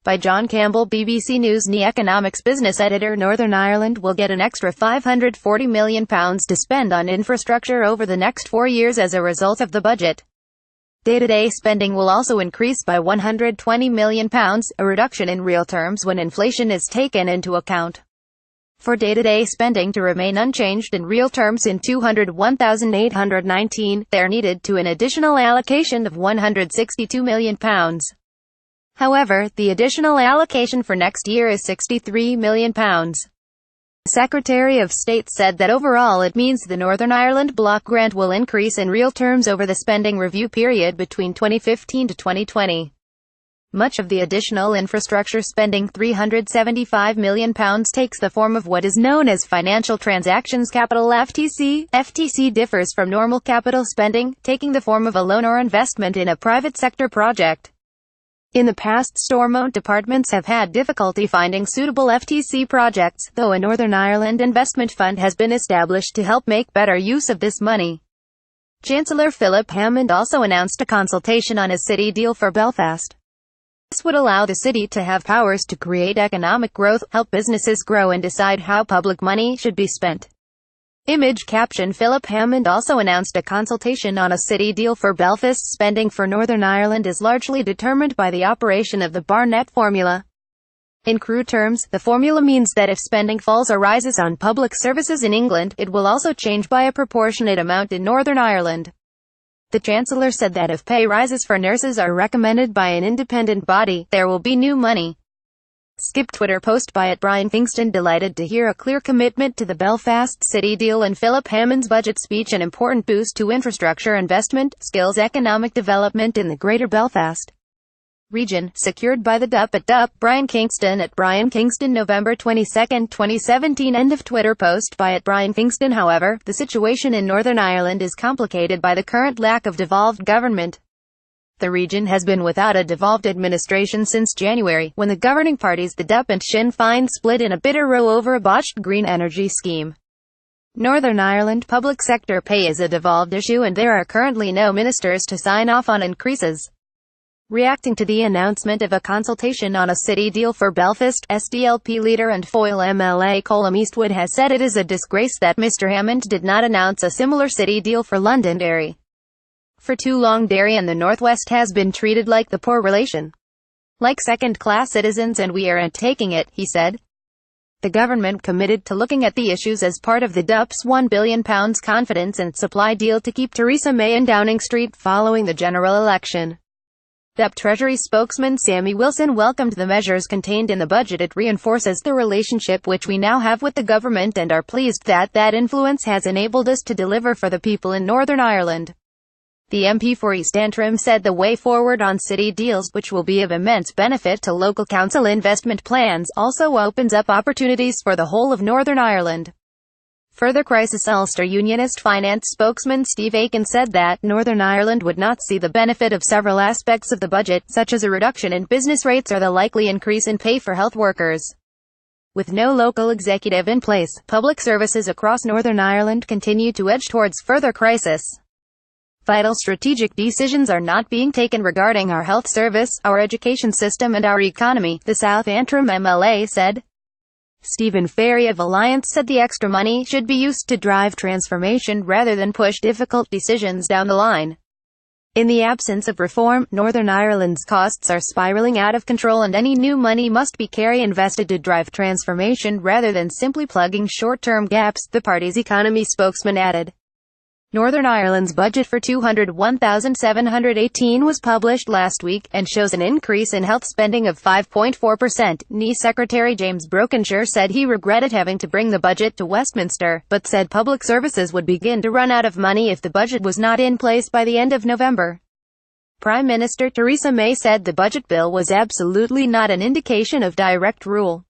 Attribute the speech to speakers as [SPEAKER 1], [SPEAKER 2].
[SPEAKER 1] By John Campbell, BBC News. The economics business editor. Northern Ireland will get an extra £540 million to spend on infrastructure over the next 4 years as a result of the budget. Day-to-day spending will also increase by £120 million, a reduction in real terms when inflation is taken into account. For day-to-day spending to remain unchanged in real terms in £201,819, there needed to an additional allocation of £162 million. However, the additional allocation for next year is £63 million. The Secretary of State said that overall it means the Northern Ireland block grant will increase in real terms over the spending review period between 2015 to 2020. Much of the additional infrastructure spending, £375 million, takes the form of what is known as financial transactions capital (FTC). FTC differs from normal capital spending, taking the form of a loan or investment in a private sector project. In the past, Stormont departments have had difficulty finding suitable FTC projects, though a Northern Ireland investment fund has been established to help make better use of this money. Chancellor Philip Hammond also announced a consultation on a city deal for Belfast. This would allow the city to have powers to create economic growth, help businesses grow and decide how public money should be spent. Image caption. Philip Hammond also announced a consultation on a city deal for Belfast. Spending for Northern Ireland is largely determined by the operation of the Barnett formula. In crude terms, the formula means that if spending falls or rises on public services in England, it will also change by a proportionate amount in Northern Ireland. The Chancellor said that if pay rises for nurses are recommended by an independent body, there will be new money. Skip Twitter post by @BrianKingston. Delighted to hear a clear commitment to the Belfast City deal and Philip Hammond's budget speech, an important boost to infrastructure investment, skills economic development in the Greater Belfast region, secured by the DUP Brian Kingston @BrianKingston. November 22, 2017. End of Twitter post by @BrianKingston. However, the situation in Northern Ireland is complicated by the current lack of devolved government. The region has been without a devolved administration since January, when the governing parties, the DUP and Sinn Féin, split in a bitter row over a botched green energy scheme. Northern Ireland public sector pay is a devolved issue and there are currently no ministers to sign off on increases. Reacting to the announcement of a consultation on a city deal for Belfast, SDLP leader and Foyle MLA Colm Eastwood has said it is a disgrace that Mr Hammond did not announce a similar city deal for Londonderry. For too long Derry and the Northwest has been treated like the poor relation, like second-class citizens, and we aren't taking it, he said. The government committed to looking at the issues as part of the DUP's £1 billion confidence and supply deal to keep Theresa May in Downing Street following the general election. DUP Treasury spokesman Sammy Wilson welcomed the measures contained in the budget. It reinforces the relationship which we now have with the government and are pleased that that influence has enabled us to deliver for the people in Northern Ireland. The MP for East Antrim said the way forward on city deals, which will be of immense benefit to local council investment plans, also opens up opportunities for the whole of Northern Ireland. Further crisis. Ulster Unionist finance spokesman Steve Aiken said that Northern Ireland would not see the benefit of several aspects of the budget, such as a reduction in business rates or the likely increase in pay for health workers. With no local executive in place, public services across Northern Ireland continue to edge towards further crisis. Vital strategic decisions are not being taken regarding our health service, our education system and our economy, the South Antrim MLA said. Stephen Ferry of Alliance said the extra money should be used to drive transformation rather than push difficult decisions down the line. In the absence of reform, Northern Ireland's costs are spiraling out of control and any new money must be invested to drive transformation rather than simply plugging short-term gaps, the party's economy spokesman added. Northern Ireland's budget for £201,718 was published last week, and shows an increase in health spending of 5.4%. NI Secretary James Brokenshire said he regretted having to bring the budget to Westminster, but said public services would begin to run out of money if the budget was not in place by the end of November. Prime Minister Theresa May said the budget bill was absolutely not an indication of direct rule.